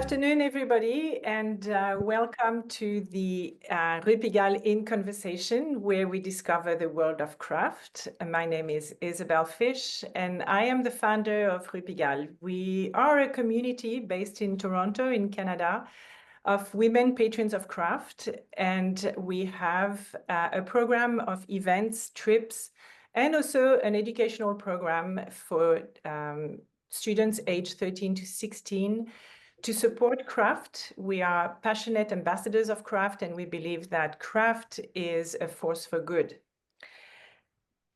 afternoon, everybody, and welcome to the Rue Pigalle in Conversation, where we discover the world of craft. My name is Isabelle Fish, and I am the founder of Rue Pigalle. We are a community based in Toronto, in Canada, of women patrons of craft, and we have a program of events, trips, and also an educational program for students aged 13 to 16 to support craft. We are passionate ambassadors of craft, and we believe that craft is a force for good.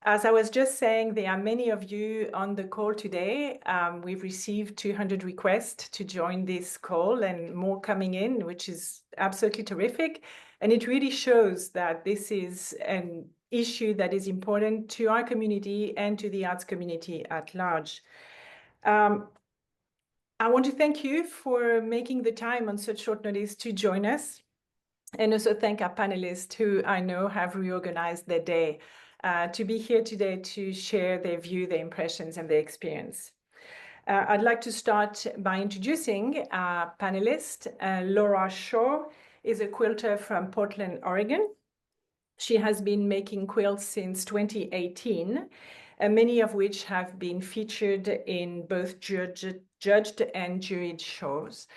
As I was just saying, there are many of you on the call today. We've received 200 requests to join this call and more coming in, which is absolutely terrific. And it really shows that this is an issue that is important to our community and to the arts community at large. I want to thank you for making the time on such short notice to join us, and also thank our panelists who I know have reorganized their day to be here today to share their view, their impressions, and their experience. I'd like to start by introducing our panelist. Laura Shaw is a quilter from Portland, Oregon. She has been making quilts since 2018, many of which have been featured in both judged and juried shows.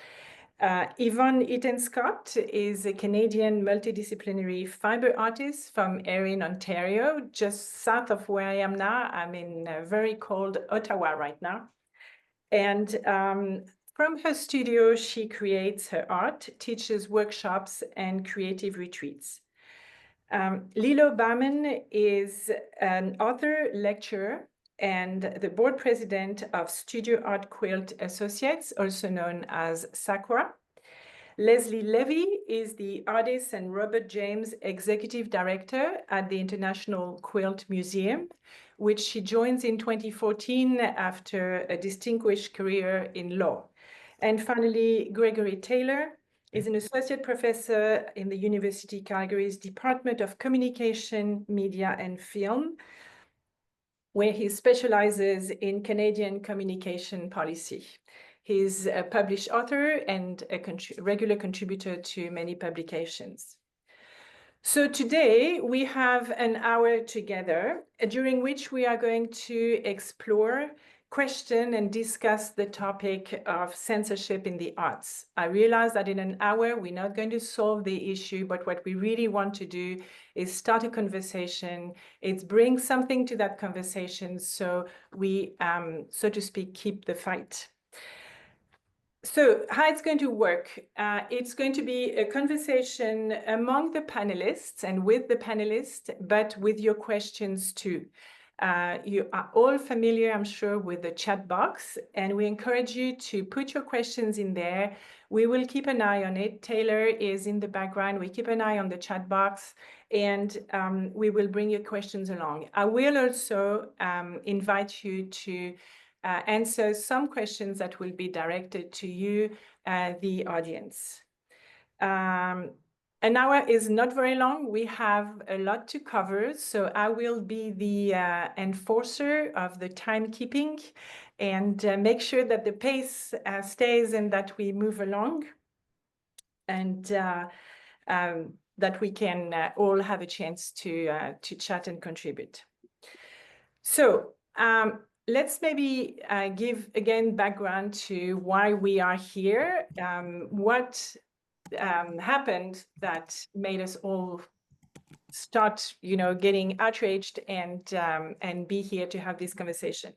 Yvonne Iten-Scott is a Canadian multidisciplinary fiber artist from Erin, Ontario, just south of where I am now. I'm in very cold Ottawa right now. And from her studio, she creates her art, teaches workshops, and creative retreats. Lilo Barman is an author, lecturer, and the board president of Studio Art Quilts Associates, also known as SAQA. Leslie Levy is the artist and Robert James executive director at the International Quilt Museum, which she joins in 2014 after a distinguished career in law. And finally, Gregory Taylor is an associate professor in the University Calgary's Department of Communication, Media and Film, where he specializes in Canadian communication policy. He's a published author and a regular contributor to many publications. So today we have an hour together during which we are going to explore, question, and discuss the topic of censorship in the arts. I realize that in an hour we're not going to solve the issue, but what we really want to do is start a conversation. It's bring something to that conversation so we, so to speak, keep the fight. So how it's going to work, it's going to be a conversation among the panelists and with the panelists, but with your questions too. You are all familiar, I'm sure, with the chat box, and we encourage you to put your questions in there. We will keep an eye on it. Taylor is in the background. We keep an eye on the chat box, and we will bring your questions along. I will also invite you to answer some questions that will be directed to you, the audience. An hour is not very long. We have a lot to cover, so I will be the enforcer of the timekeeping and make sure that the pace stays and that we move along, and that we can all have a chance to chat and contribute. So let's maybe give again background to why we are here, what happened that made us all start, getting outraged and be here to have this conversation.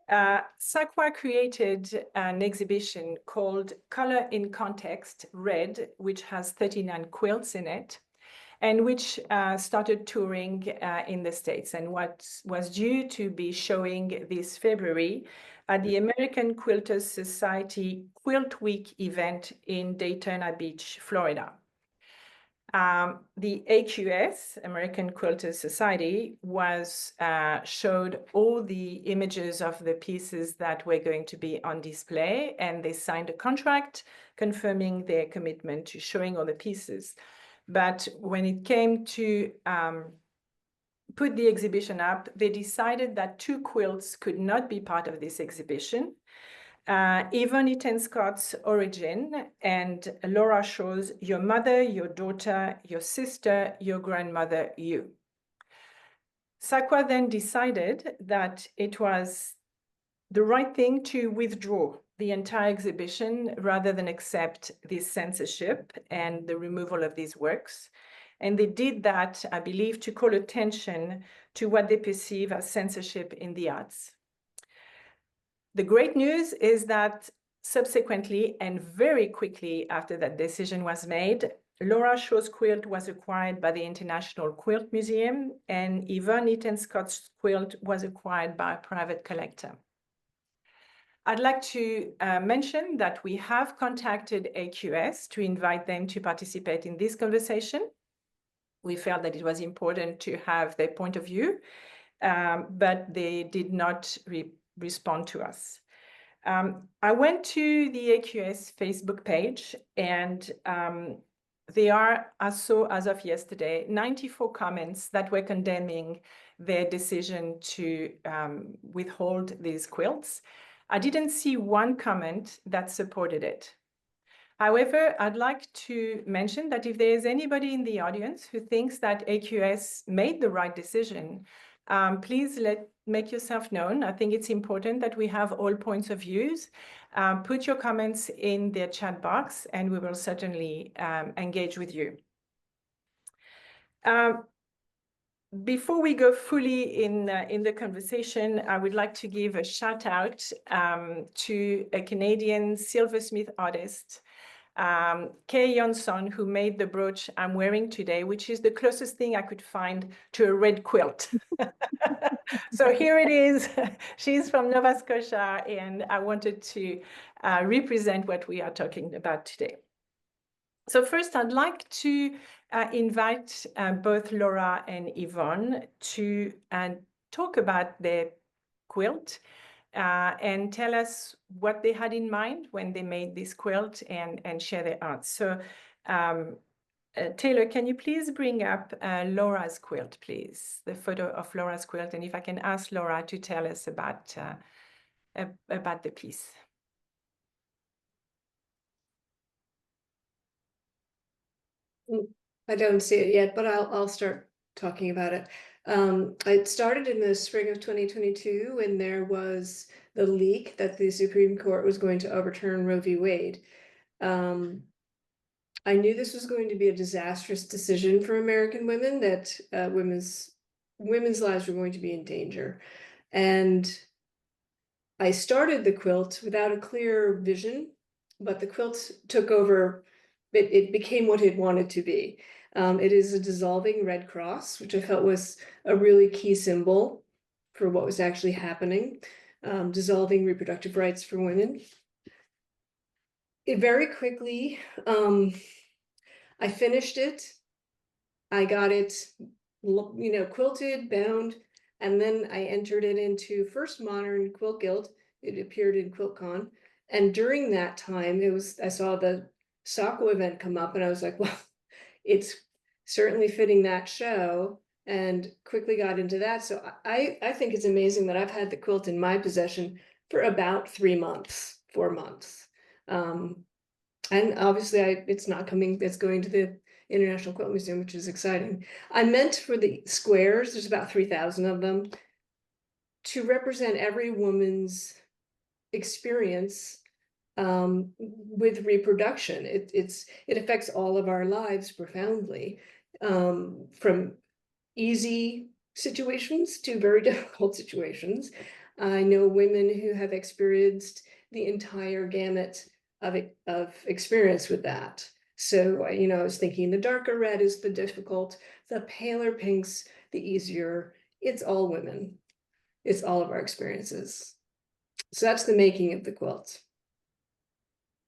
SAQA created an exhibition called Color in Context, Red, which has 39 quilts in it, and which started touring in the States, and what was due to be showing this February at the American Quilters Society QuiltWeek event in Daytona Beach, Florida. The AQS, American Quilters Society, showed all the images of the pieces that were going to be on display, and they signed a contract confirming their commitment to showing all the pieces. But when it came to put the exhibition up, they decided that 2 quilts could not be part of this exhibition. Yvonne Iten-Scott's origin, and Laura shows your mother, your daughter, your sister, your grandmother, you. SAQA then decided that it was the right thing to withdraw the entire exhibition rather than accept this censorship and the removal of these works. And they did that, I believe, to call attention to what they perceive as censorship in the arts. The great news is that subsequently and very quickly after that decision was made, Laura Shaw's quilt was acquired by the International Quilt Museum, and Yvonne Iten-Scott's quilt was acquired by a private collector. I'd like to mention that we have contacted AQS to invite them to participate in this conversation. We felt that it was important to have their point of view, but they did not respond to us. I went to the AQS Facebook page, and there are, as of yesterday, 94 comments that were condemning their decision to withhold these quilts. I didn't see one comment that supported it. However, I'd like to mention that if there is anybody in the audience who thinks that AQS made the right decision, please make yourself known. I think it's important that we have all points of views. Put your comments in the chat box, and we will certainly engage with you. Before we go fully in the conversation, I would like to give a shout out to a Canadian silversmith artist, Kay Johnson, who made the brooch I'm wearing today, which is the closest thing I could find to a red quilt. So here it is. She's from Nova Scotia, and I wanted to represent what we are talking about today. So first, I'd like to invite both Laura and Yvonne to talk about their quilt and tell us what they had in mind when they made this quilt and share their art. So Taylor, can you please bring up Laura's quilt, please, the photo of Laura's quilt, and if I can ask Laura to tell us about the piece. I don't see it yet, but I'll start talking about it. It started in the spring of 2022 when there was the leak that the Supreme Court was going to overturn Roe v. Wade. I knew this was going to be a disastrous decision for American women, that women's lives were going to be in danger. And I started the quilt without a clear vision, but the quilt took over. It became what it wanted to be. It is a dissolving red cross, which I felt was a really key symbol for what was actually happening, dissolving reproductive rights for women. It very quickly, I finished it. I got it, quilted, bound, and then I entered it into First Modern Quilt Guild. It appeared in QuiltCon, and during that time, I saw the SAQA event come up, and I was like, well, it's certainly fitting that show, and quickly got into that. So I think it's amazing that I've had the quilt in my possession for about 4 months. And obviously it's going to the International Quilt Museum, which is exciting. I meant for the squares, there's about 3,000 of them, to represent every woman's experience with reproduction. It affects all of our lives profoundly, from easy situations to very difficult situations. I know women who have experienced the entire gamut of experience with that. So, I was thinking the darker red is the difficult, the paler pinks, the easier. It's all women. It's all of our experiences. So that's the making of the quilt.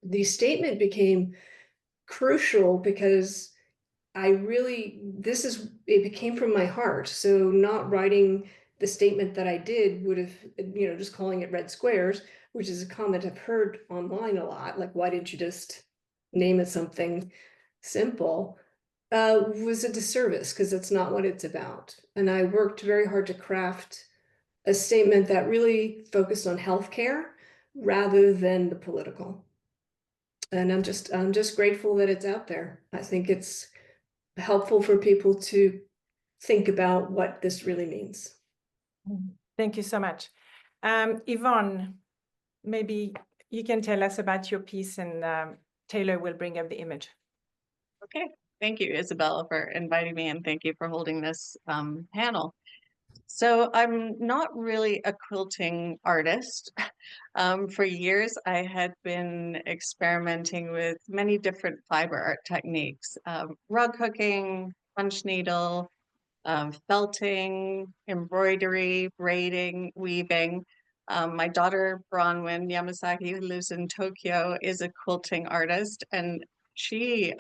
The statement became crucial because it became from my heart. So not writing the statement that I did would have, just calling it red squares, which is a comment I've heard online a lot, like, why didn't you just name it something simple, was a disservice, because that's not what it's about. And I worked very hard to craft a statement that really focused on healthcare, rather than the political. And I'm just grateful that it's out there. I think it's helpful for people to think about what this really means. Thank you so much. Yvonne, maybe you can tell us about your piece, and Taylor will bring up the image. Okay, thank you, Isabella, for inviting me, and thank you for holding this panel. So I'm not really a quilting artist. For years, I had been experimenting with many different fiber art techniques, rug hooking, punch needle, felting, embroidery, braiding, weaving. My daughter, Bronwyn Yamasaki, who lives in Tokyo, is a quilting artist, and she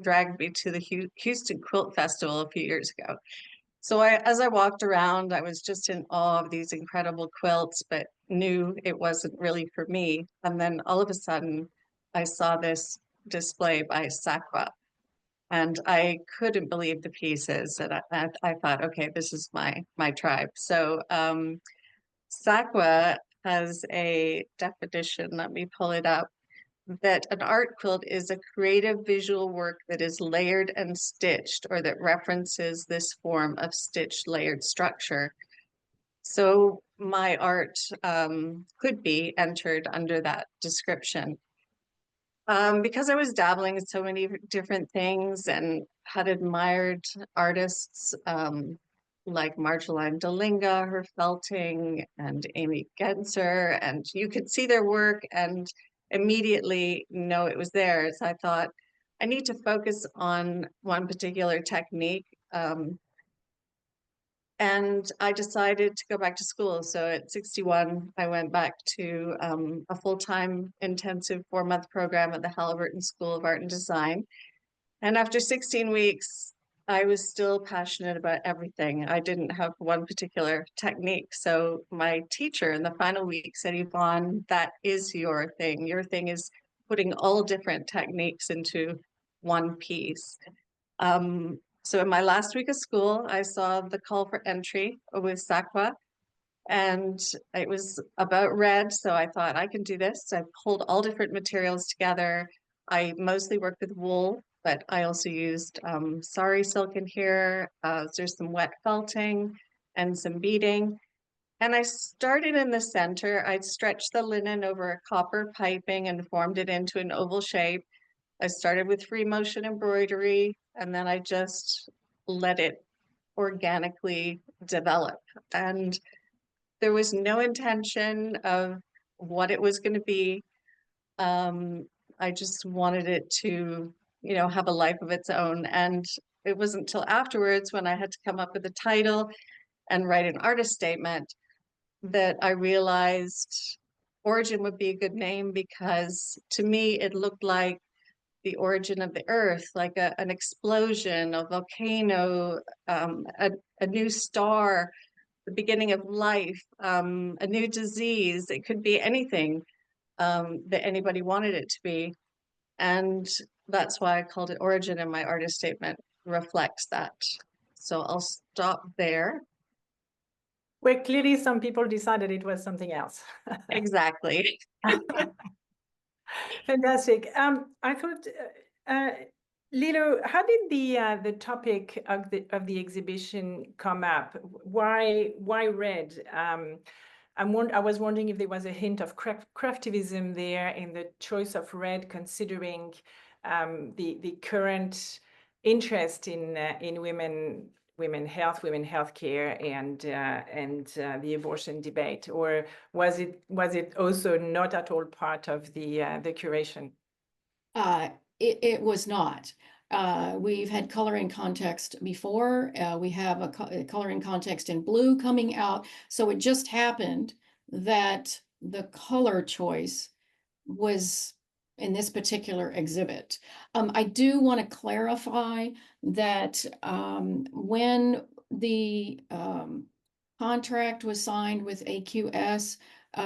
dragged me to the Houston Quilt Festival a few years ago. So as I walked around, I was just in awe of these incredible quilts, but knew it wasn't really for me. And then all of a sudden, I saw this display by SAQA, and I couldn't believe the pieces. And I thought, okay, this is my tribe. So SAQA has a definition. Let me pull it up. That an art quilt is a creative visual work that is layered and stitched, or that references this form of stitched layered structure. So my art could be entered under that description. Because I was dabbling in so many different things and had admired artists like Marjolaine Dalinga, her felting, and Amy Genser, and you could see their work and immediately know it was theirs. I thought, I need to focus on one particular technique. And I decided to go back to school. So at 61, I went back to a full-time intensive 4-month program at the Halliburton School of Art and Design. And after 16 weeks, I was still passionate about everything. I didn't have one particular technique. So my teacher in the final week said, Yvonne, that is your thing. Your thing is putting all different techniques into one piece. So in my last week of school, I saw the call for entry with SAQA, and it was about red. So I thought, I can do this. I pulled all different materials together. I mostly worked with wool, but I also used sari silk in here. There's some wet felting and some beading. And I started in the center. I'd stretched the linen over a copper piping and formed it into an oval shape. I started with free motion embroidery, and then I just let it organically develop. And there was no intention of what it was going to be. I just wanted it to, have a life of its own. And it wasn't until afterwards, when I had to come up with a title and write an artist statement, that I realized Origin would be a good name, because to me, it looked like the origin of the earth, like an explosion, a volcano, a new star, the beginning of life, a new disease. It could be anything that anybody wanted it to be. And that's why I called it Origin, and my artist statement reflects that. So I'll stop there. Well, clearly some people decided it was something else. Exactly. Fantastic. I thought, Lilo, how did the topic of the exhibition come up? Why red? I was wondering if there was a hint of craftivism there in the choice of red, considering the current interest in women health, women healthcare, and the abortion debate, or was it also not at all part of the curation? It was not. We've had coloring context before. We have a coloring context in blue coming out. So it just happened that the color choice was in this particular exhibit. I do want to clarify that when the contract was signed with AQS,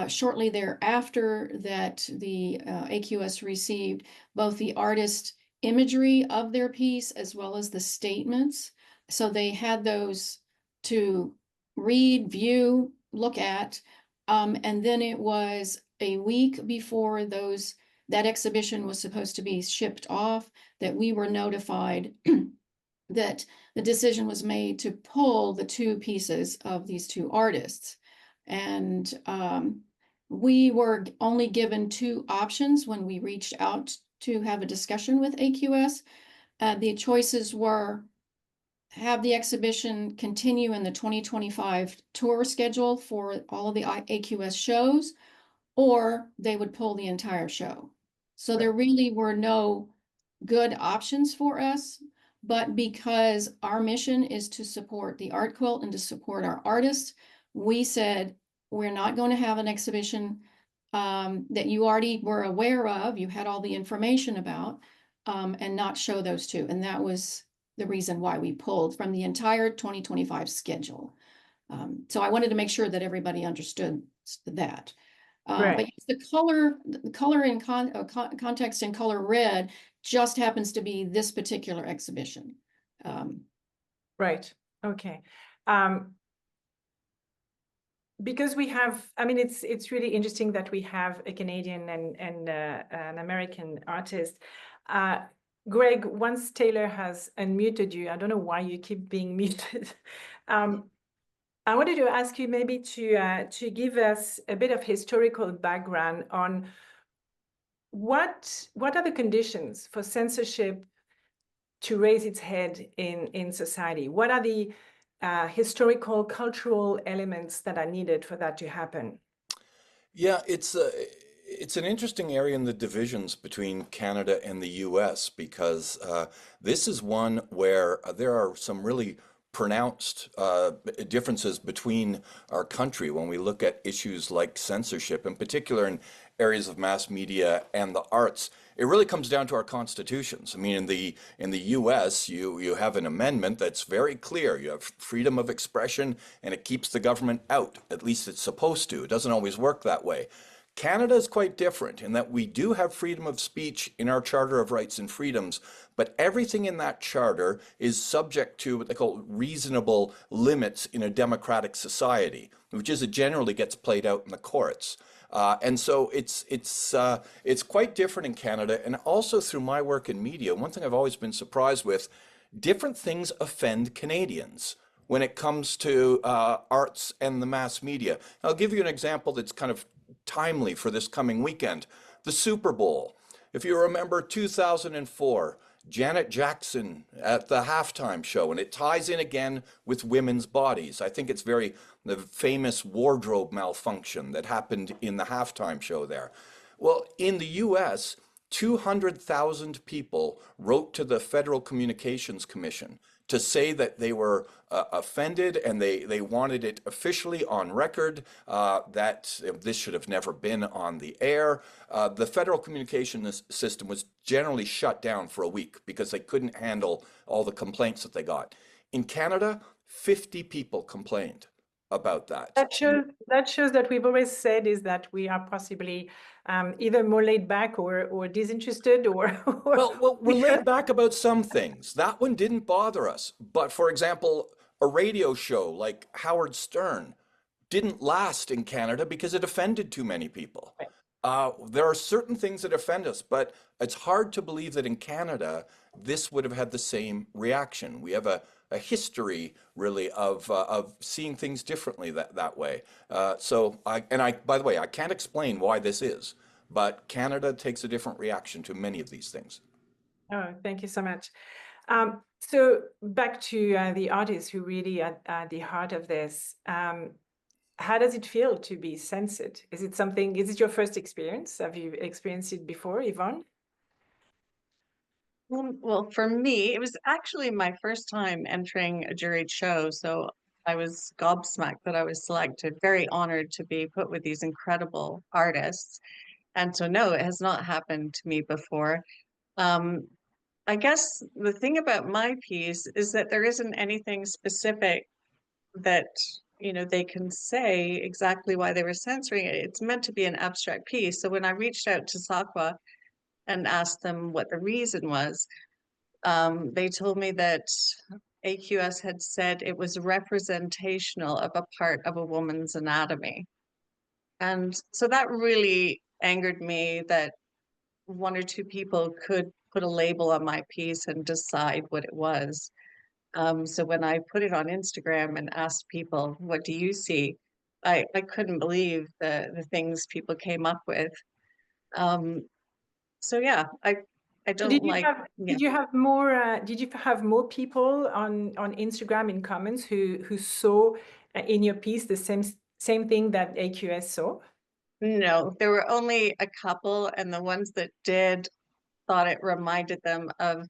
shortly thereafter, that the AQS received both the artist imagery of their piece as well as the statements. So they had those to read, view, look at. And then it was a week before that exhibition was supposed to be shipped off that we were notified that the decision was made to pull the two pieces of these two artists. And we were only given two options when we reached out to have a discussion with AQS. The choices were have the exhibition continue in the 2025 tour schedule for all of the AQS shows, or they would pull the entire show. So there really were no good options for us, but because our mission is to support the art quilt and to support our artists, we said, we're not going to have an exhibition that you already were aware of, you had all the information about, and not show those two. And that was the reason why we pulled from the entire 2025 schedule. So I wanted to make sure that everybody understood that. Right. But the color in context and color red just happens to be this particular exhibition. Right. Okay. Because we have, I mean, it's really interesting that we have a Canadian and an American artist. Greg, once Taylor has unmuted you, I don't know why you keep being muted. I wanted to ask you maybe to give us a bit of historical background on what are the conditions for censorship to raise its head in society? What are the historical, cultural elements that are needed for that to happen? Yeah, it's an interesting area in the divisions between Canada and the US because this is one where there are some really pronounced differences between our country when we look at issues like censorship, in particular in areas of mass media and the arts. It really comes down to our constitutions. I mean, in the US, you have an amendment that's very clear. You have freedom of expression and it keeps the government out. At least it's supposed to. It doesn't always work that way. Canada is quite different in that we do have freedom of speech in our Charter of Rights and Freedoms, but everything in that charter is subject to what they call reasonable limits in a democratic society, which is it generally gets played out in the courts. And so it's quite different in Canada, and also through my work in media, one thing I've always been surprised with, different things offend Canadians when it comes to arts and the mass media. I'll give you an example that's kind of timely for this coming weekend. The Super Bowl. If you remember 2004, Janet Jackson at the halftime show, and it ties in again with women's bodies. I think it's the famous wardrobe malfunction that happened in the halftime show there. Well, in the US, 200,000 people wrote to the Federal Communications Commission to say that they were offended and they wanted it officially on record that this should have never been on the air. The federal communications system was generally shut down for a week because they couldn't handle all the complaints that they got. In Canada, 50 people complained about that. That shows that we've always said is that we are possibly either more laid back or disinterested or well, we're laid back about some things. That one didn't bother us. But for example, a radio show like Howard Stern didn't last in Canada because it offended too many people. There are certain things that offend us, but it's hard to believe that in Canada, this would have had the same reaction. We have a history really of seeing things differently that way. By the way, I can't explain why this is, but Canada takes a different reaction to many of these things. Oh, thank you so much. So back to the artists who really are at the heart of this. How does it feel to be censored? Is it your first experience? Have you experienced it before, Yvonne? Well, for me, it was actually my first time entering a juried show. So I was gobsmacked that I was selected, very honored to be put with these incredible artists. And so, no, it has not happened to me before. I guess the thing about my piece is that there isn't anything specific that, they can say exactly why they were censoring it. It's meant to be an abstract piece. So when I reached out to SAQA and asked them what the reason was, they told me that AQS had said it was representational of a part of a woman's anatomy. And so that really angered me that one or two people could put a label on my piece and decide what it was. So when I put it on Instagram and asked people, what do you see? I couldn't believe the things people came up with. So yeah, I So don't like, did you have more people on Instagram in comments who saw in your piece the same thing that AQS saw? no, there were only a couple, and the ones that did thought it reminded them of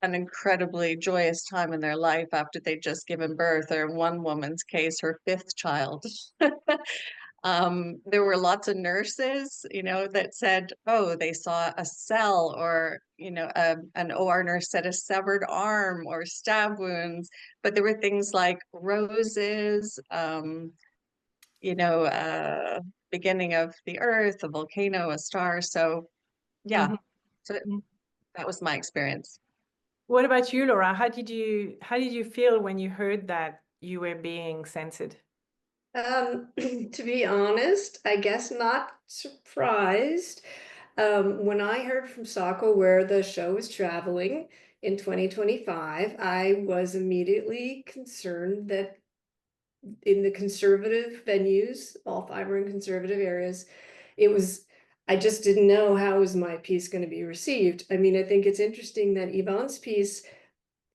an incredibly joyous time in their life after they'd just given birth, or in one woman's case, her fifth child. There were lots of nurses, that said, oh, they saw a cell, or, an OR nurse said a severed arm or stab wounds. But there were things like roses, beginning of the earth, a volcano, a star. So yeah, so that was my experience. What about you, Laura? How did you feel when you heard that you were being censored? To be honest, I guess not surprised. When I heard from SAQA where the show was traveling in 2025, I was immediately concerned that in the conservative venues, all fiber and conservative areas, I just didn't know how was my piece going to be received. I mean, I think it's interesting that Yvonne's piece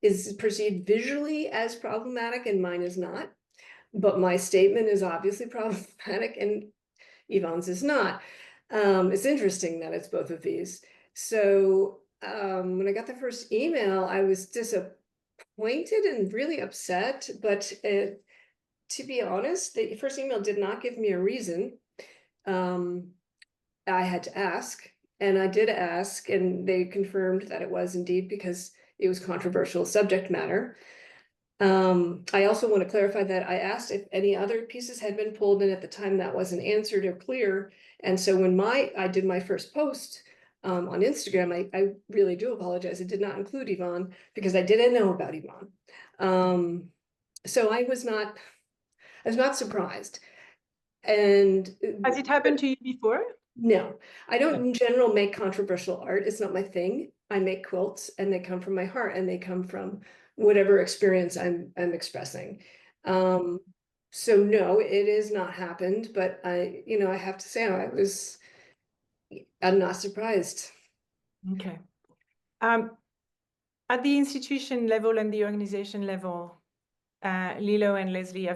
is perceived visually as problematic and mine is not. But my statement is obviously problematic and Yvonne's is not. It's interesting that it's both of these. So when I got the first email, I was disappointed and really upset. But to be honest, the first email did not give me a reason. I had to ask, and I did ask, and they confirmed that it was indeed because it was controversial subject matter. I also want to clarify that I asked if any other pieces had been pulled, and at the time that wasn't answered or clear. And so when I did my first post on Instagram, I really do apologize. It did not include Yvonne because I didn't know about Yvonne. So I was not surprised. And Has it happened to you before? no, I don't in general make controversial art. It's not my thing. I make quilts and they come from my heart and they come from whatever experience I'm expressing. So no, it has not happened, but I have to say I'm not surprised. Okay. At the institution level and the organization level, Lilo and Leslie,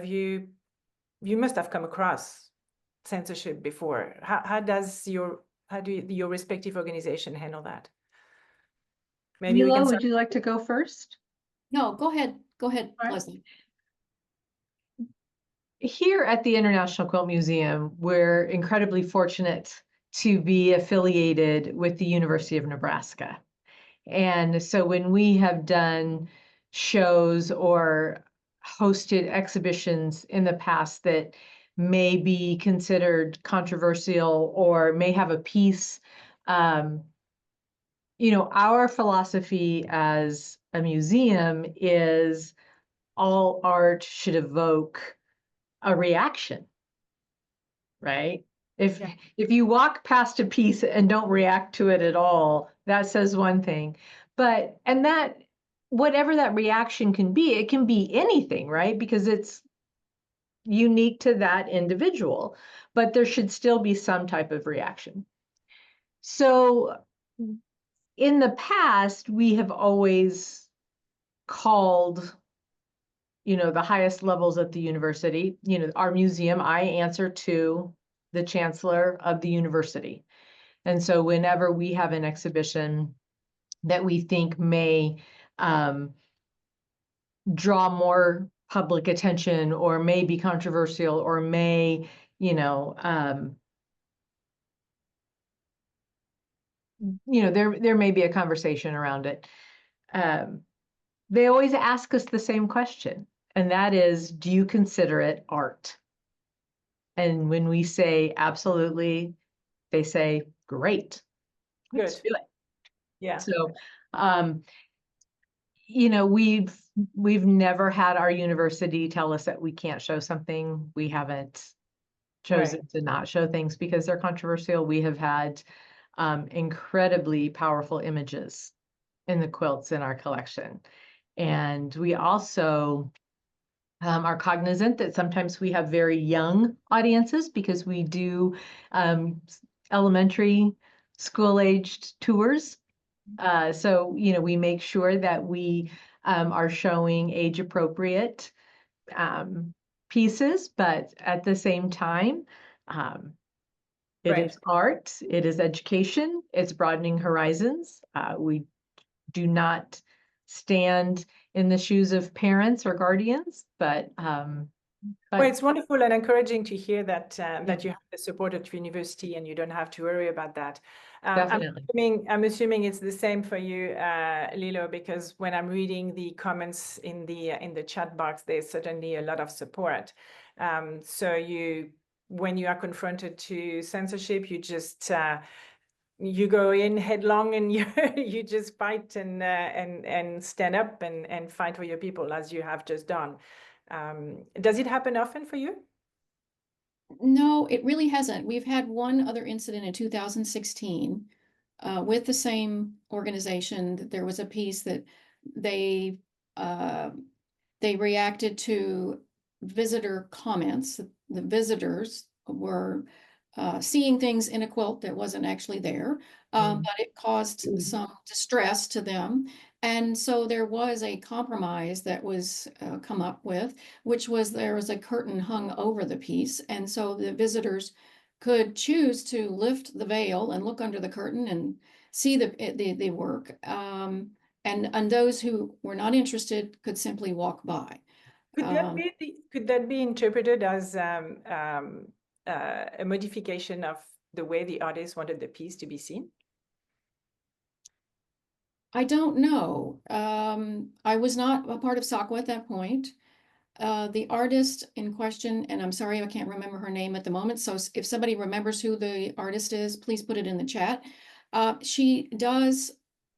you must have come across censorship before. How do your respective organization handle that? Maybe we Milo, can would you like to go first? No, go ahead, Right. Leslie. Here at the International Quilt Museum, we're incredibly fortunate to be affiliated with the University of Nebraska. And so when we have done shows or hosted exhibitions in the past that may be considered controversial or may have a piece, our philosophy as a museum is all art should evoke a reaction, right? If you walk past a piece and don't react to it at all, that says one thing. And that whatever that reaction can be, it can be anything, right? Because it's unique to that individual, but there should still be some type of reaction. So in the past, we have always called the highest levels at the university, our museum, I answer to the chancellor of the university. And so whenever we have an exhibition that we think may draw more public attention or may be controversial or may, there may be a conversation around it. They always ask us the same question. And that is, do you consider it art? And when we say absolutely, they say, great, let's do it. Yeah. So, we've never had our university tell us that we can't show something. We haven't chosen to not show things because they're controversial. We have had incredibly powerful images in the quilts in our collection. And we also are cognizant that sometimes we have very young audiences because we do elementary school-aged tours. So, you know, we make sure that we are showing age-appropriate pieces, but at the same time, it Right. is art, it is education, it's broadening horizons. We do not stand in the shoes of parents or guardians, but Well, it's wonderful and encouraging to hear that that you have the support at university and you don't have to worry about that. definitely. I'm assuming it's the same for you, Lilo, because when I'm reading the comments in the chat box, there's certainly a lot of support. So when you are confronted to censorship, you just you go in headlong and you just fight and stand up and fight for your people as you have just done. Does it happen often for you? No, it really hasn't. We've had one other incident in 2016 with the same organization. That there was a piece that they reacted to visitor comments. The visitors were seeing things in a quilt that wasn't actually there, but it caused some distress to them. And so there was a compromise that was come up with, which was there was a curtain hung over the piece. And so the visitors could choose to lift the veil and look under the curtain and see the work. And those who were not interested could simply walk by. Could that be interpreted as a modification of the way the artist wanted the piece to be seen? I don't know. I was not a part of SAQA at that point. The artist in question, and I'm sorry I can't remember her name at the moment, so if somebody remembers who the artist is, please put it in the chat. She does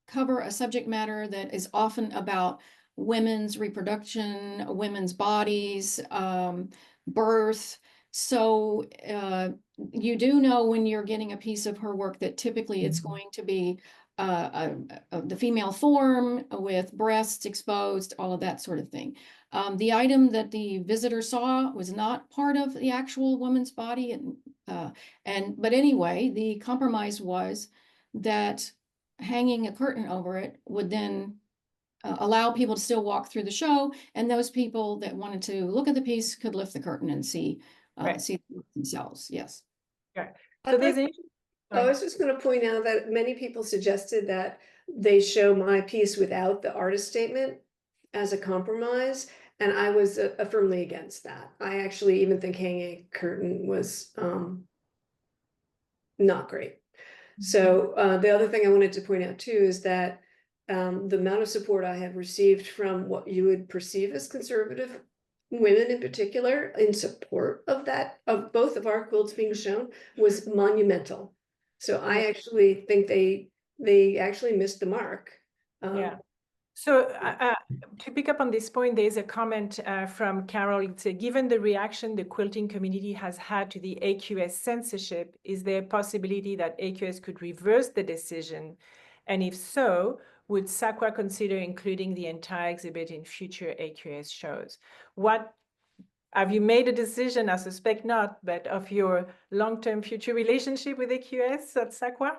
cover a subject matter that is often about women's reproduction, women's bodies, birth. So you do know when you're getting a piece of her work that typically it's going to be the female form with breasts exposed, all of that sort of thing. The item that the visitor saw was not part of the actual woman's body, but anyway, the compromise was that hanging a curtain over it would then allow people to still walk through the show, and those people that wanted to look at the piece could lift the curtain and see see themselves. Yes. Okay. So I was just going to point out that many people suggested that they show my piece without the artist statement as a compromise, and I was firmly against that. I actually even think hanging a curtain was not great. So the other thing I wanted to point out too is that the amount of support I have received from what you would perceive as conservative women in particular in support of that, of both of our quilts being shown, was monumental. So I actually think they actually missed the mark. Yeah. So to pick up on this point, there's a comment from Carol. It said, given the reaction the quilting community has had to the AQS censorship, is there a possibility that AQS could reverse the decision? And if so, would SAQA consider including the entire exhibit in future AQS shows? What have you made a decision? I suspect not, but of your long-term future relationship with AQS at SAQA?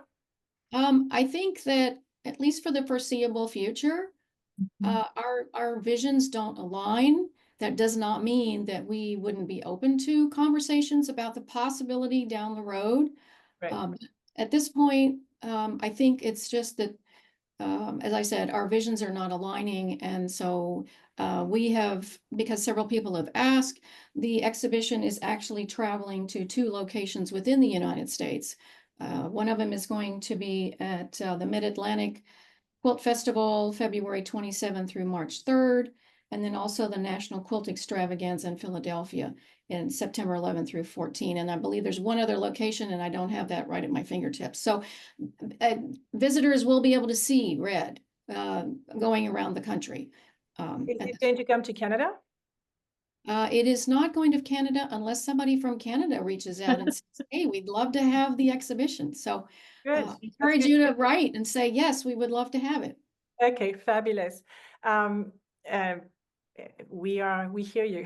I think that at least for the foreseeable future, our visions don't align. That does not mean that we wouldn't be open to conversations about the possibility down the road. Right. At this point, I think it's just that, as I said, our visions are not aligning. And so we have, because several people have asked, the exhibition is actually traveling to 2 locations within the United States. One of them is going to be at the Mid-Atlantic Quilt Festival, February 27th through March 3rd, and then also the National Quilt Extravaganza in Philadelphia in September 11th through 14th. And I believe there's one other location, and I don't have that right at my fingertips. So visitors will be able to see Red going around the country. Is it going to come to Canada? It is not going to Canada unless somebody from Canada reaches out and says, hey, we'd love to have the exhibition. So Good. I encourage you to write and say, yes, we would love to have it. Okay, fabulous. We hear you.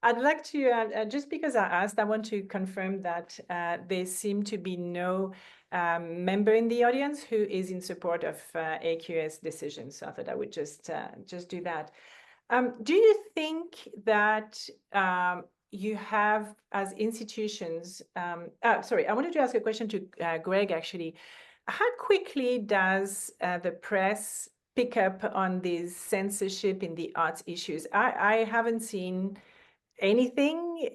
I'd like to, just because I asked, I want to confirm that there seem to be no member in the audience who is in support of AQS decisions. So I thought I would just do that. Do you think that you have, as institutions, sorry, I wanted to ask a question to Greg, actually. How quickly does the press pick up on these censorship in the arts issues? I haven't seen anything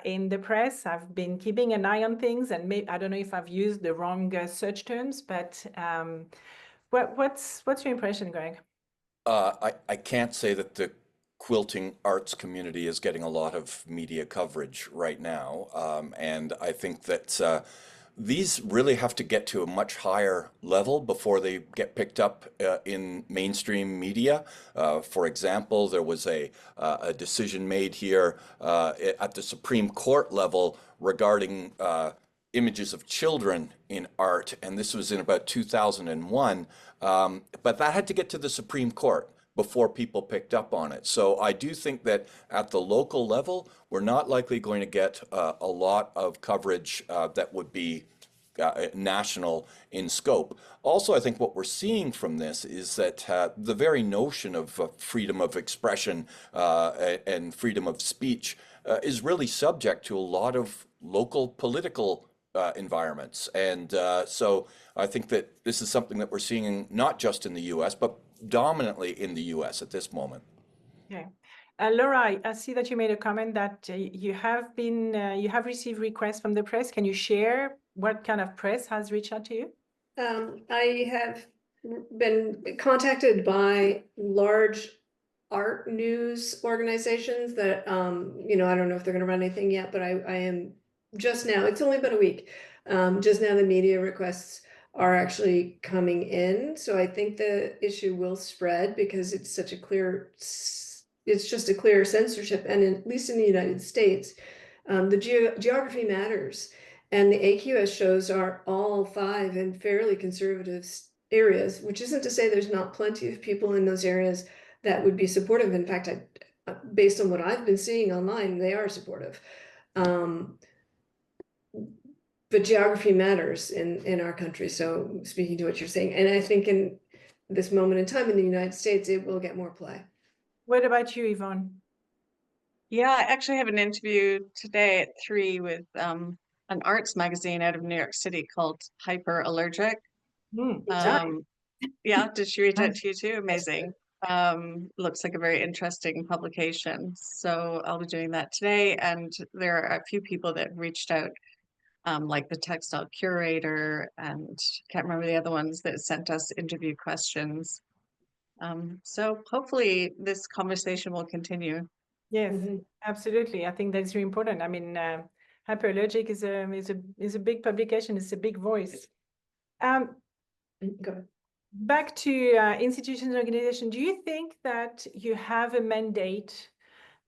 in the press. I've been keeping an eye on things, and maybe, I don't know if I've used the wrong search terms, but what's your impression, Greg? I can't say that the quilting arts community is getting a lot of media coverage right now. And I think that these really have to get to a much higher level before they get picked up in mainstream media. For example, there was a decision made here at the Supreme Court level regarding images of children in art, and this was in about 2001. But that had to get to the Supreme Court before people picked up on it. So I do think that at the local level, we're not likely going to get a lot of coverage that would be national in scope. Also, I think what we're seeing from this is that the very notion of freedom of expression and freedom of speech is really subject to a lot of local political environments. And so I think that this is something that we're seeing not just in the US, but dominantly in the US at this moment. Okay. Laura, I see that you made a comment that you have received requests from the press. Can you share what kind of press has reached out to you? I have been contacted by large art news organizations that, I don't know if they're going to run anything yet, but I am just now, it's only been a week. Just now the media requests are actually coming in. So I think the issue will spread because it's such a clear, it's just a clear censorship. And at least in the United States, the geography matters. And the AQS shows are all 5 in fairly conservative areas, which isn't to say there's not plenty of people in those areas that would be supportive. In fact, based on what I've been seeing online, they are supportive. But geography matters in our country. So speaking to what you're saying, and I think in this moment in time in the United States, it will get more play. What about you, Yvonne? Yeah, I actually have an interview today at 3 with an arts magazine out of New York City called Hyper Allergic. Yeah, did she reach out to you too? Amazing. Looks like a very interesting publication. So I'll be doing that today. And there are a few people that reached out, like the textile curator, and can't remember the other ones that sent us interview questions. So hopefully this conversation will continue. Yes, absolutely. I think that's really important. I mean, Hyperallergic is a big publication. It's a big voice. Go ahead. Back to institutions and organizations, do you think that you have a mandate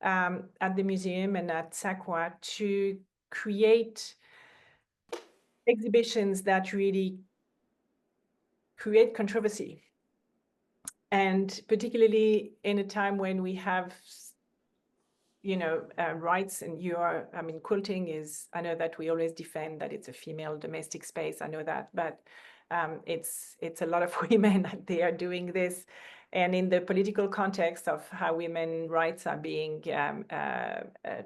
at the museum and at SAQA to create exhibitions that really create controversy? And particularly in a time when we have, rights, and quilting is, I know that we always defend that it's a female domestic space. I know that, but it's a lot of women that they are doing this. And in the political context of how women's rights are being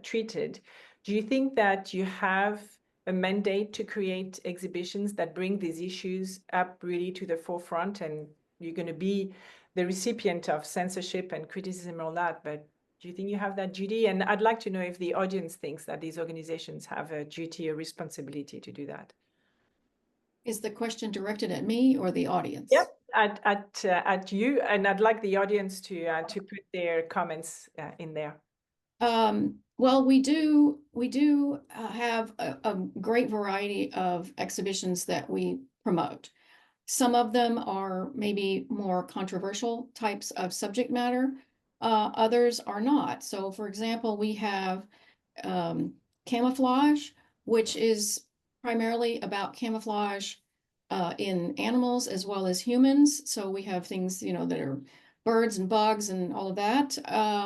treated, do you think that you have a mandate to create exhibitions that bring these issues up really to the forefront, and you're going to be the recipient of censorship and criticism and all that, but do you think you have that duty? And I'd like to know if the audience thinks that these organizations have a duty or responsibility to do that. Is the question directed at me or the audience? Yep, at you, and I'd like the audience to put their comments in there. Well, we do have a great variety of exhibitions that we promote. Some of them are maybe more controversial types of subject matter. others are not. So for example, we have camouflage, which is primarily about camouflage in animals as well as humans. So we have things, you know, that are birds and bugs and all of that.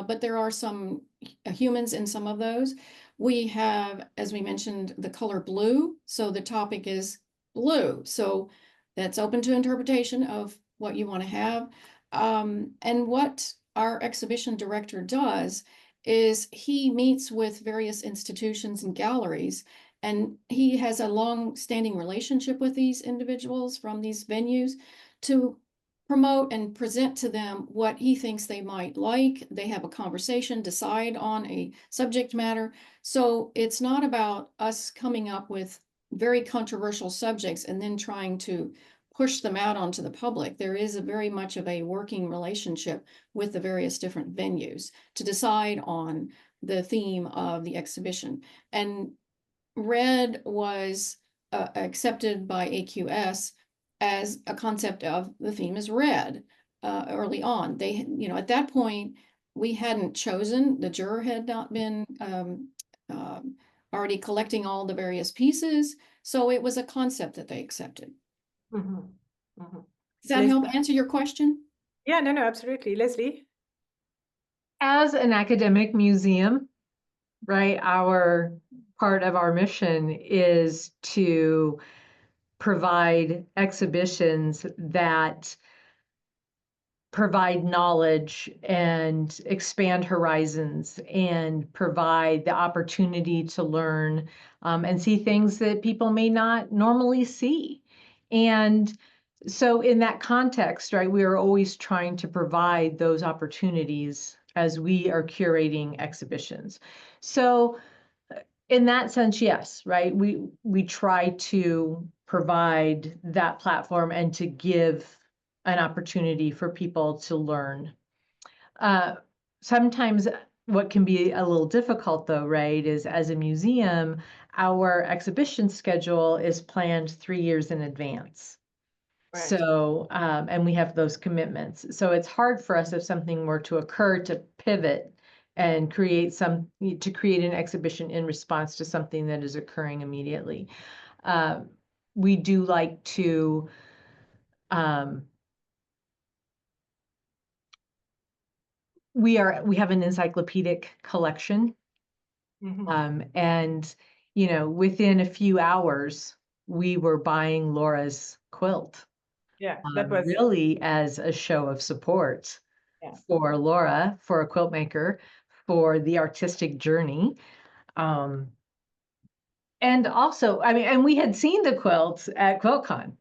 But there are some humans in some of those. We have, as we mentioned, the color blue. So the topic is blue. So that's open to interpretation of what you want to have. And what our exhibition director does is he meets with various institutions and galleries, and he has a long-standing relationship with these individuals from these venues to promote and present to them what he thinks they might like. They have a conversation, decide on a subject matter. So it's not about us coming up with very controversial subjects and then trying to push them out onto the public. There is a very much of a working relationship with the various different venues to decide on the theme of the exhibition. And red was accepted by AQS as a concept of the theme is red early on. They, you know, at that point, we hadn't chosen, the juror had not been already collecting all the various pieces. So it was a concept that they accepted. Mhm. Mhm. Does that help answer your question? Yeah, no, absolutely. Leslie? As an academic museum, right, our part of our mission is to provide exhibitions that provide knowledge and expand horizons and provide the opportunity to learn and see things that people may not normally see. And so in that context, right, we are always trying to provide those opportunities as we are curating exhibitions. So in that sense, yes, right, we try to provide that platform and to give an opportunity for people to learn. Sometimes what can be a little difficult though, right, is as a museum, our exhibition schedule is planned 3 years in advance. Right. So, and we have those commitments. So it's hard for us if something were to occur to pivot and create an exhibition in response to something that is occurring immediately. We do like to we have an encyclopedic collection, and you know, within a few hours, we were buying Laura's quilt. Yeah, that was Really as a show of support Yeah. for Laura, for a quilt maker, for the artistic journey. And also, I mean, and we had seen the quilts at QuiltCon,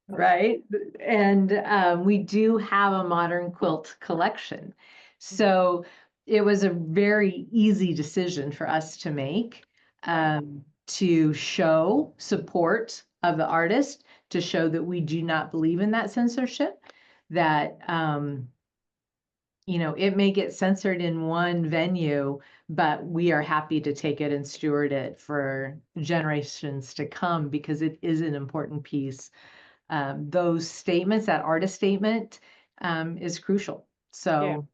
right? And we do have a modern quilt collection. So it was a very easy decision for us to make, to show support of the artist, to show that we do not believe in that censorship, that, you know, it may get censored in one venue, but we are happy to take it and steward it for generations to come because it is an important piece. Those statements, that artist statement, is crucial. So,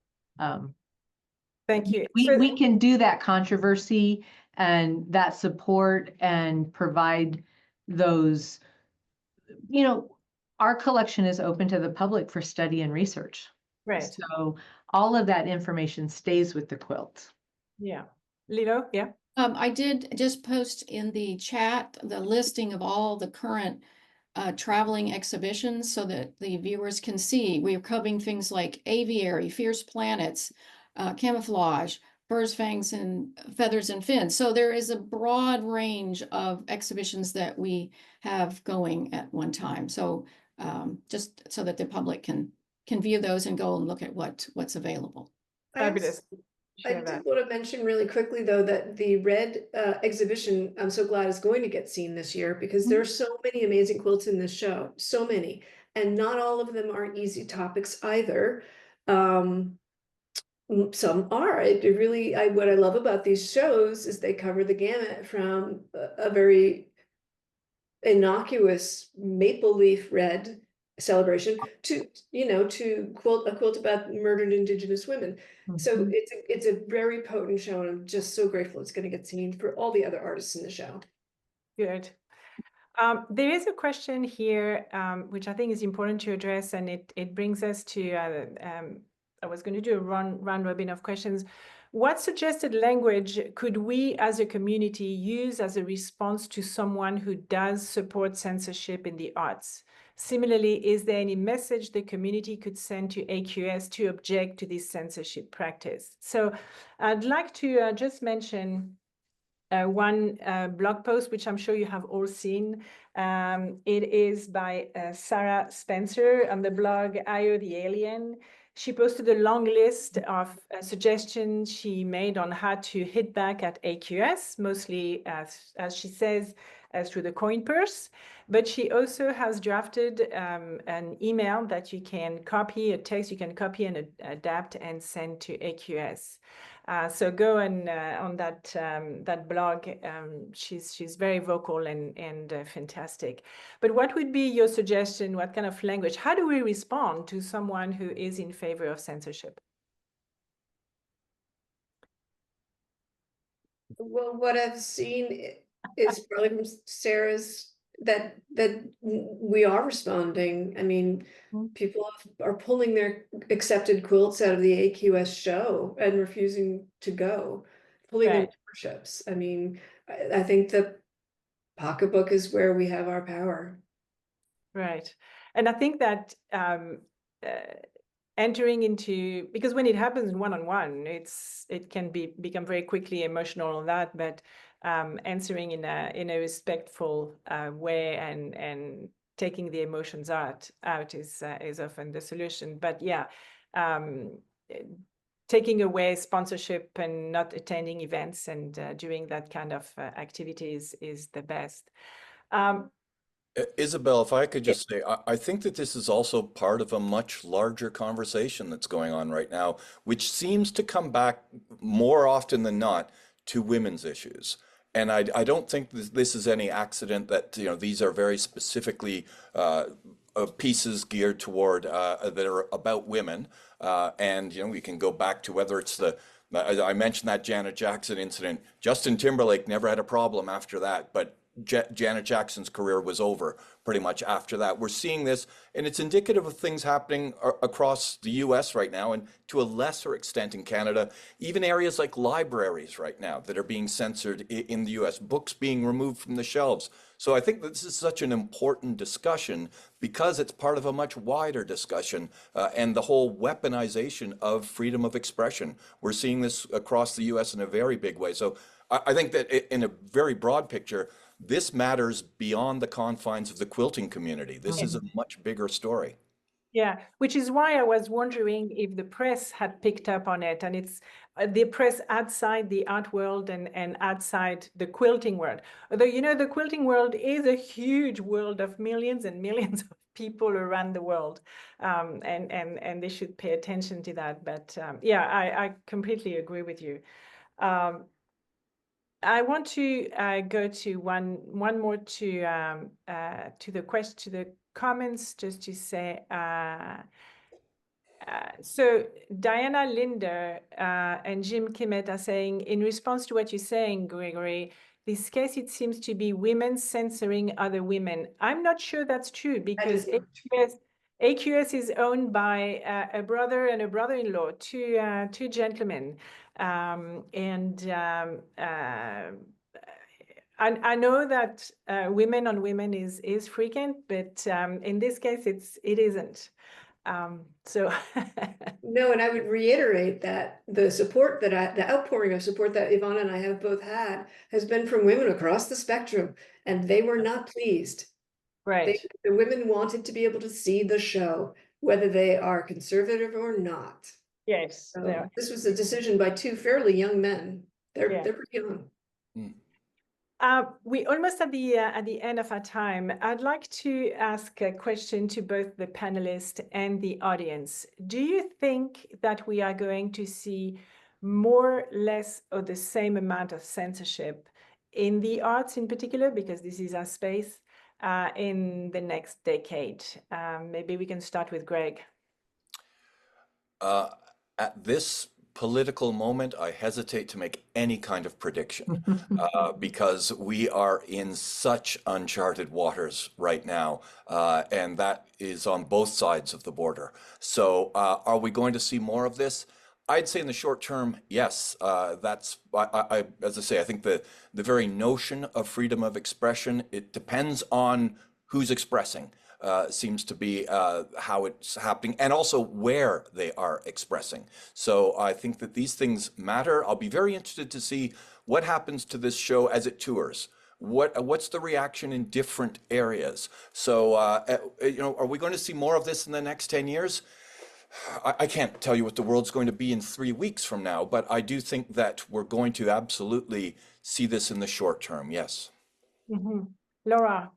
Thank you. we can do that controversy and that support and provide those, you know, our collection is open to the public for study and research. Right. So all of that information stays with the quilt. Yeah. Lilo, yeah. I did just post in the chat the listing of all the current traveling exhibitions so that the viewers can see. We are covering things like aviary, fierce planets, camouflage, birds, fangs, and feathers and fins. So there is a broad range of exhibitions that we have going at one time. So just so that the public can view those and go and look at what's available. Fabulous. I Share did that. want to mention really quickly, though, that the red exhibition, I'm so glad is going to get seen this year because there are so many amazing quilts in this show, so many, and not all of them are easy topics either. Some are. It really, what I love about these shows is they cover the gamut from a very innocuous maple leaf red celebration to, you know, to quilt a quilt about murdered Indigenous women. So Mhm. it's a very potent show, and I'm just so grateful it's going to get seen for all the other artists in the show. Good. There is a question here, which I think is important to address, and it brings us to, I was going to do a round robin of questions. What suggested language could we as a community use as a response to someone who does support censorship in the arts? Similarly, is there any message the community could send to AQS to object to this censorship practice? So I'd like to just mention one blog post, which I'm sure you have all seen. It is by Sarah Spencer on the blog Io the Alien. She posted a long list of suggestions she made on how to hit back at AQS, mostly, as she says, through the coin purse. But she also has drafted an email that you can copy, a text you can copy and adapt and send to AQS. So go and on that blog. She's very vocal and fantastic. But what would be your suggestion? What kind of language? How do we respond to someone who is in favor of censorship? Well, what I've seen is probably from Sarah's that we are responding. I mean, people are pulling their accepted quilts out of the AQS show and refusing to go, pulling their memberships. I mean, I think the pocketbook is where we have our power. Right. And I think that entering into, because when it happens one-on-one, it can become very quickly emotional on that, but answering in a respectful way and taking the emotions out is often the solution. But yeah, taking away sponsorship and not attending events and doing that kind of activities is the best. Isabel, if I could just say, I think that this is also part of a much larger conversation that's going on right now, which seems to come back more often than not to women's issues. And I don't think this is any accident that, you know, these are very specifically pieces geared toward that are about women. And, you know, we can go back to whether it's I mentioned that Janet Jackson incident. Justin Timberlake never had a problem after that, but Janet Jackson's career was over pretty much after that. We're seeing this, and it's indicative of things happening across the US right now, and to a lesser extent in Canada, even areas like libraries right now that are being censored in the US, books being removed from the shelves. So I think that this is such an important discussion because it's part of a much wider discussion and the whole weaponization of freedom of expression. We're seeing this across the US in a very big way. So I think that in a very broad picture, this matters beyond the confines of the quilting community. This is a much bigger story. Yeah, which is why I was wondering if the press had picked up on it, and it's the press outside the art world and outside the quilting world. Although, you know, the quilting world is a huge world of millions and millions of people around the world, and they should pay attention to that. But yeah, I completely agree with you. I want to go to one more to the comments, just to say. So Diana Linder and Jim Kimmett are saying, in response to what you're saying, Gregory, this case, it seems to be women censoring other women. I'm not sure that's true because AQS is owned by a brother and a brother-in-law, two gentlemen. I know that women on women is frequent, but in this case, it isn't. So No, and I would reiterate that the support that the outpouring of support that Yvonne and I have both had has been from women across the spectrum, and they were not pleased. right. The women wanted to be able to see the show, whether they are conservative or not. Yes. So No. this was a decision by two fairly young men. They're Yeah. pretty young. We almost at the end of our time. I'd like to ask a question to both the panelists and the audience. Do you think that we are going to see more, less, or the same amount of censorship in the arts in particular, because this is our space, in the next decade? Maybe we can start with Greg. At this political moment, I hesitate to make any kind of prediction because we are in such uncharted waters right now, and that is on both sides of the border. So, are we going to see more of this? I'd say in the short term, yes. As I say, I think the very notion of freedom of expression, it depends on who's expressing. Seems to be how it's happening, and also where they are expressing. So I think that these things matter. I'll be very interested to see what happens to this show as it tours. What's the reaction in different areas? So are we going to see more of this in the next 10 years? I can't tell you what the world's going to be in 3 weeks from now, but I do think that we're going to absolutely see this in the short term. Yes. Laura.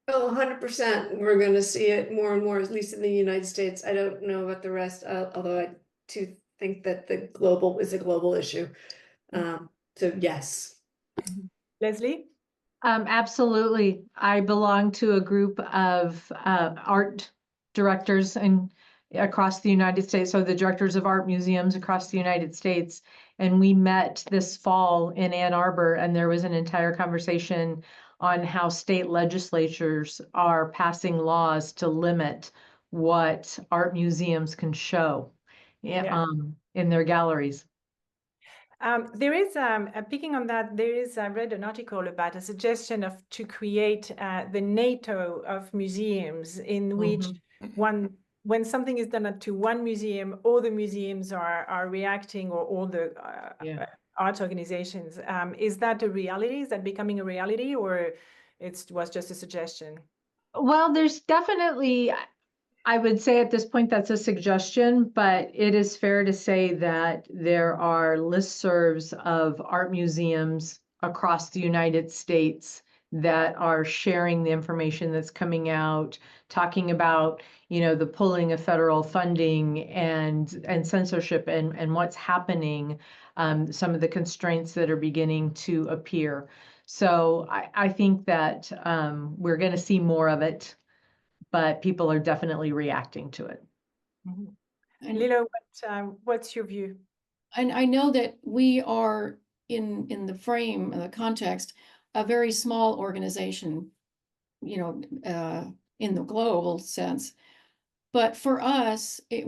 Oh, 100%. We're going to see it more and more, at least in the United States. I don't know about the rest, although I too think that the global is a global issue. So yes. Leslie? Absolutely. I belong to a group of art directors across the United States, so the directors of art museums across the United States. And we met this fall in Ann Arbor, and there was an entire conversation on how state legislatures are passing laws to limit what art museums can show in their galleries. There is, picking on that, I read an article about a suggestion to create the NATO of museums, in which when something is done to one museum, all the museums are reacting, or all the art organizations. Is that a reality? Is that becoming a reality, or it was just a suggestion? Well, there's definitely, I would say at this point that's a suggestion, but it is fair to say that there are listservs of art museums across the United States that are sharing the information that's coming out, talking about, the pulling of federal funding and censorship and what's happening, some of the constraints that are beginning to appear. So I think that we're going to see more of it, but people are definitely reacting to it. Lilo, what's your view? And I know that we are in the frame, in the context, a very small organization, in the global sense. But for us, it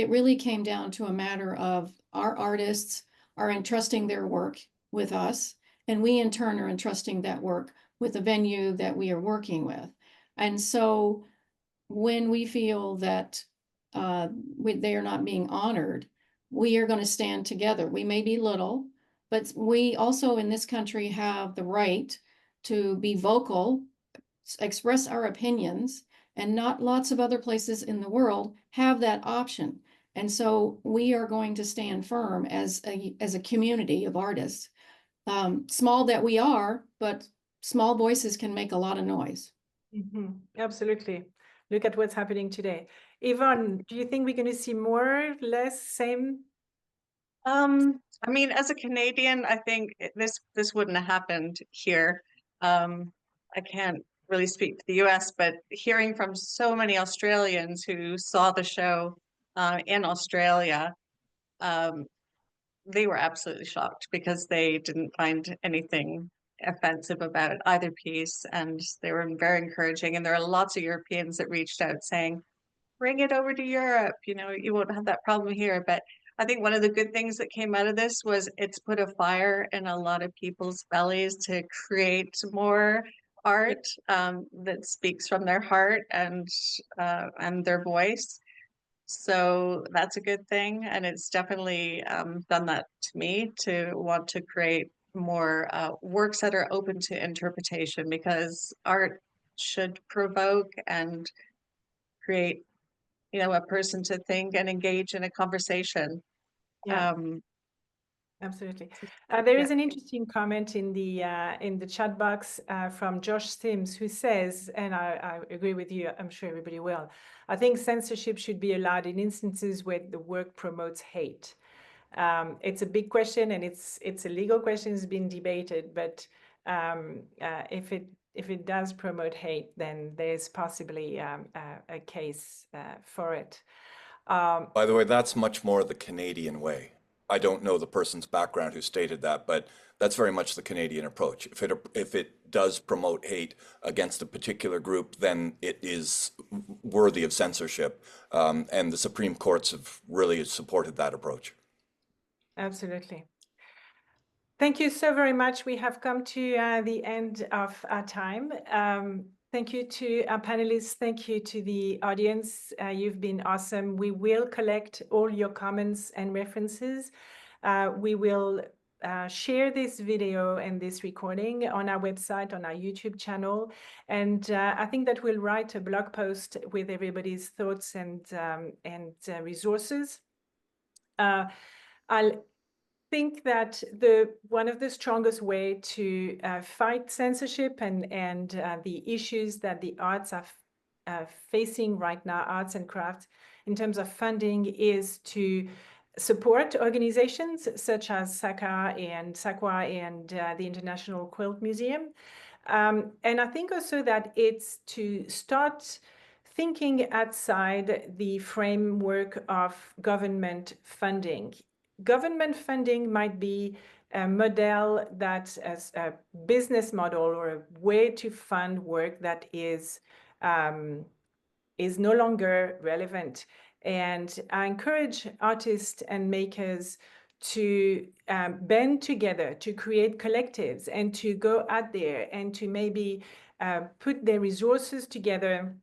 really came down to a matter of our artists are entrusting their work with us, and we in turn are entrusting that work with the venue that we are working with. And so when we feel that they are not being honored, we are going to stand together. We may be little, but we also in this country have the right to be vocal, express our opinions, and not lots of other places in the world have that option. And so we are going to stand firm as a community of artists, small that we are, but small voices can make a lot of noise. Absolutely. Look at what's happening today. Yvonne, do you think we're going to see more, less, same? I mean, as a Canadian, I think this wouldn't have happened here. I can't really speak to the US, but hearing from so many Australians who saw the show in Australia, they were absolutely shocked because they didn't find anything offensive about either piece, and they were very encouraging. And there are lots of Europeans that reached out saying, bring it over to Europe, you won't have that problem here. But I think one of the good things that came out of this was it's put a fire in a lot of people's bellies to create more art that speaks from their heart and their voice. So that's a good thing, and it's definitely done that to me to want to create more works that are open to interpretation, because art should provoke and create, a person to think and engage in a conversation. Absolutely. There is an interesting comment in the chat box from Josh Sims, who says, and I agree with you, I'm sure everybody will, I think censorship should be allowed in instances where the work promotes hate. It's a big question, and it's a legal question, it's been debated, but if if it does promote hate, then there's possibly a case for it. By the way, that's much more the Canadian way. I don't know the person's background who stated that, but that's very much the Canadian approach. If it does promote hate against a particular group, then it is worthy of censorship. And the Supreme Courts have really supported that approach. Absolutely. Thank you so very much. We have come to the end of our time. Thank you to our panelists. Thank you to the audience. You've been awesome. We will collect all your comments and references. We will share this video and this recording on our website, on our YouTube channel. And I think that we'll write a blog post with everybody's thoughts and resources. I'll think that one of the strongest way to fight censorship and the issues that the arts are facing right now, arts and crafts, in terms of funding, is to support organizations such as SAQA and the International Quilt Museum. And I think also that it's to start thinking outside the framework of government funding. Government funding might be a model that, as a business model or a way to fund work that is no longer relevant. And I encourage artists and makers to band together, to create collectives, and to go out there and to maybe put their resources together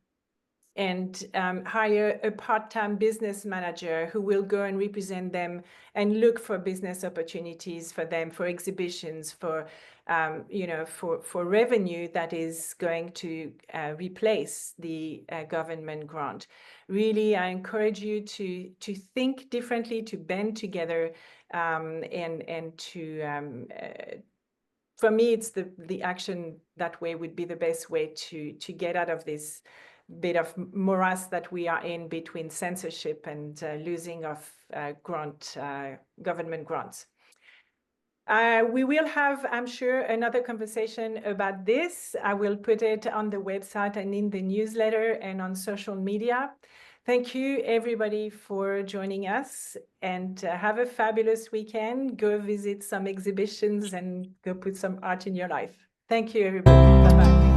and hire a part-time business manager who will go and represent them and look for business opportunities for them, for exhibitions, for for revenue that is going to replace the government grant. Really, I encourage you to think differently, to band together, and to for me, it's the action that way would be the best way to get out of this bit of morass that we are in between censorship and losing of government grants. We will have, I'm sure, another conversation about this. I will put it on the website and in the newsletter and on social media. Thank you, everybody, for joining us, and have a fabulous weekend. Go visit some exhibitions and go put some art in your life. Thank you, everybody. Bye-bye.